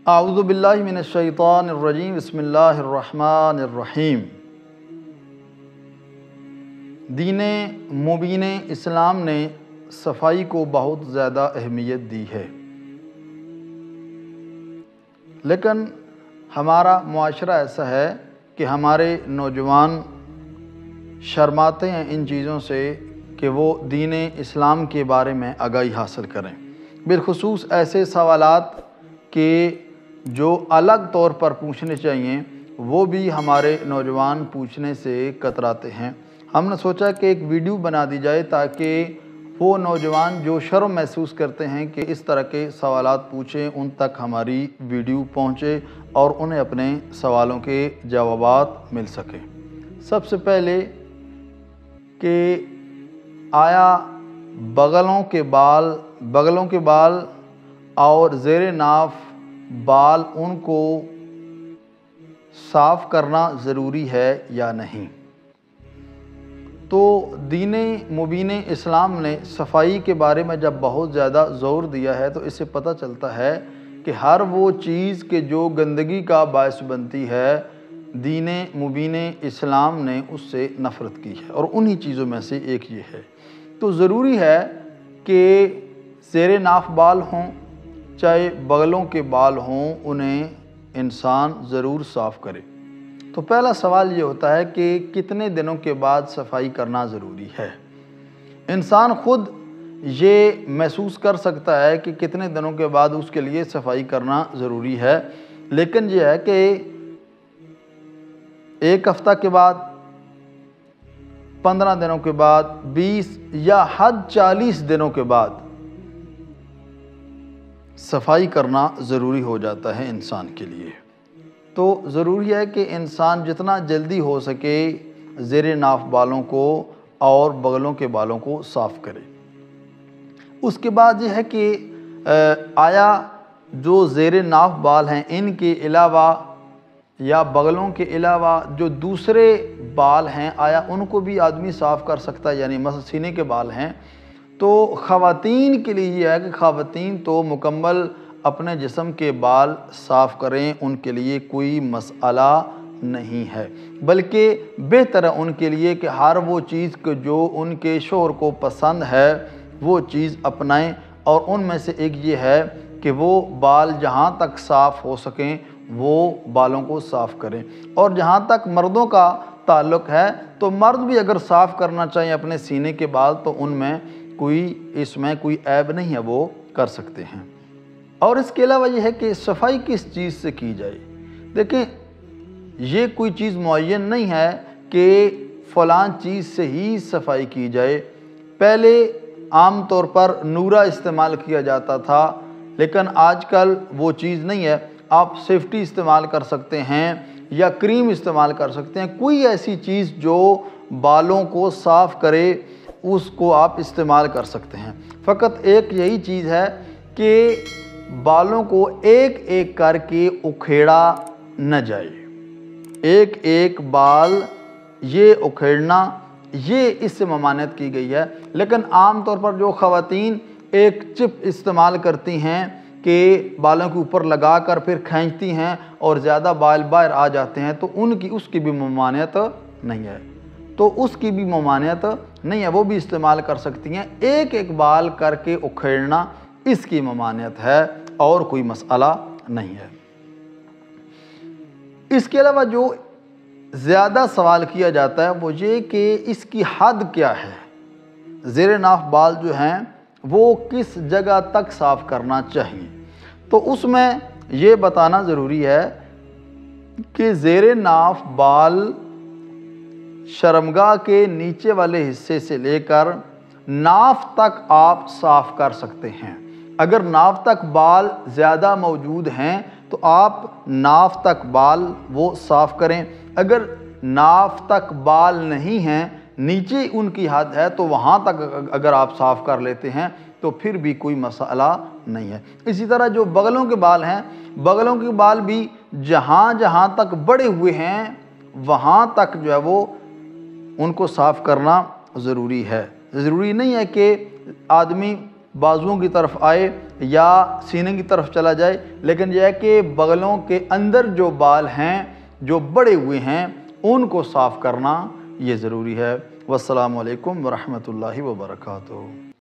اعوذ باللہ من الشیطان الرجیم بسم اللہ الرحمن الرحیم۔ دین مبین اسلام نے صفائی کو بہت زیادہ اہمیت دی ہے، لیکن ہمارا معاشرہ ایسا ہے کہ ہمارے نوجوان شرماتے ہیں ان چیزوں سے کہ وہ دین اسلام کے بارے میں آگاہی حاصل کریں، بالخصوص ایسے سوالات کہ جو الگ طور پر پوچھنے چاہیے وہ بھی ہمارے نوجوان پوچھنے سے کتراتے ہیں۔ ہم نے سوچا کہ ایک ویڈیو بنا دی جائے تاکہ وہ نوجوان جو شرم محسوس کرتے ہیں کہ اس طرح کے سوالات پوچھیں، ان تک ہماری ویڈیو پہنچے اور انہیں اپنے سوالوں کے جوابات مل سکیں۔ سب سے پہلے کہ آیا بغلوں کے بال اور زیر ناف بال ان کو صاف کرنا ضروری ہے یا نہیں؟ تو دین مبین اسلام نے صفائی کے بارے میں جب بہت زیادہ زور دیا ہے تو اس سے پتہ چلتا ہے کہ ہر وہ چیز کہ جو گندگی کا باعث بنتی ہے دین مبین اسلام نے اس سے نفرت کی ہے، اور انہی چیزوں میں سے ایک یہ ہے۔ تو ضروری ہے کہ زیر ناف بال ہوں چاہے بغلوں کے بال ہوں، انہیں انسان ضرور صاف کرے۔ تو پہلا سوال یہ ہوتا ہے کہ کتنے دنوں کے بعد صفائی کرنا ضروری ہے؟ انسان خود یہ محسوس کر سکتا ہے کہ کتنے دنوں کے بعد اس کے لیے صفائی کرنا ضروری ہے، لیکن یہ ہے کہ 1 ہفتہ کے بعد، 15 دنوں کے بعد، 20 یا حد 40 دنوں کے بعد صفائی کرنا ضروری ہو جاتا ہے انسان کے لیے۔ تو ضروری ہے کہ انسان جتنا جلدی ہو سکے زیر ناف بالوں کو اور بغلوں کے بالوں کو صاف کرے۔ اس کے بعد یہ ہے کہ آیا جو زیر ناف بال ہیں ان کے علاوہ یا بغلوں کے علاوہ جو دوسرے بال ہیں آیا ان کو بھی آدمی صاف کر سکتا ہے؟ یعنی مثلا سینے کے بال ہیں تو خواتین کے لیے یہ ہے کہ خواتین تو مکمل اپنے جسم کے بال صاف کریں، ان کے لیے کوئی مسئلہ نہیں ہے، بلکہ بہتر ہے ان کے لیے کہ ہر وہ چیز کہ جو ان کے شوہر کو پسند ہے وہ چیز اپنائیں، اور ان میں سے ایک یہ ہے کہ وہ بال جہاں تک صاف ہو سکیں وہ بالوں کو صاف کریں۔ اور جہاں تک مردوں کا تعلق ہے تو مرد بھی اگر صاف کرنا چاہیں اپنے سینے کے بال تو اس میں کوئی عیب نہیں ہے، وہ کر سکتے ہیں۔ اور اس کے علاوہ یہ ہے کہ صفائی کس چیز سے کی جائے؟ دیکھیں یہ کوئی چیز معین نہیں ہے کہ فلاں چیز سے ہی صفائی کی جائے۔ پہلے عام طور پر نورا استعمال کیا جاتا تھا، لیکن آج کل وہ چیز نہیں ہے۔ آپ سیفٹی استعمال کر سکتے ہیں یا کریم استعمال کر سکتے ہیں، کوئی ایسی چیز جو بالوں کو صاف کرے اس کو آپ استعمال کر سکتے ہیں۔ فقط ایک یہی چیز ہے کہ بالوں کو ایک ایک کر کے اکھیڑا نہ جائے، ایک ایک بال یہ اکھیڑنا، یہ اس سے ممانعت کی گئی ہے۔ لیکن عام طور پر جو خواتین ایک چپ استعمال کرتی ہیں کہ بالوں کے اوپر لگا کر پھر کھینچتی ہیں اور زیادہ بال باہر آ جاتے ہیں تو اس کی بھی ممانعت نہیں ہے، وہ بھی استعمال کر سکتی ہیں۔ ایک ایک بال کر کے اکھیڑنا اس کی ممانعت ہے اور کوئی مسئلہ نہیں ہے۔ اس کے علاوہ جو زیادہ سوال کیا جاتا ہے وہ یہ کہ اس کی حد کیا ہے؟ زیر ناف بال جو ہیں وہ کس جگہ تک صاف کرنا چاہیے؟ تو اس میں یہ بتانا ضروری ہے کہ زیر ناف بال شرمگاہ کے نیچے والے حصے سے لے کر ناف تک آپ صاف کر سکتے ہیں۔ اگر ناف تک بال زیادہ موجود ہیں تو آپ ناف تک بال وہ صاف کریں، اگر ناف تک بال نہیں ہیں نیچے ان کی حد ہے تو وہاں تک اگر آپ صاف کر لیتے ہیں تو پھر بھی کوئی مسئلہ نہیں ہے۔ اسی طرح جو بغلوں کے بال ہیں، بغلوں کے بال بھی جہاں جہاں تک بڑے ہوئے ہیں وہاں تک جو ہے وہ ان کو صاف کرنا ضروری ہے۔ ضروری نہیں ہے کہ آدمی بازوؤں کی طرف آئے یا سینے کی طرف چلا جائے، لیکن یہ ہے کہ بغلوں کے اندر جو بال ہیں جو بڑے ہوئے ہیں ان کو صاف کرنا یہ ضروری ہے۔ والسلام علیکم ورحمۃ اللہ وبرکاتہ۔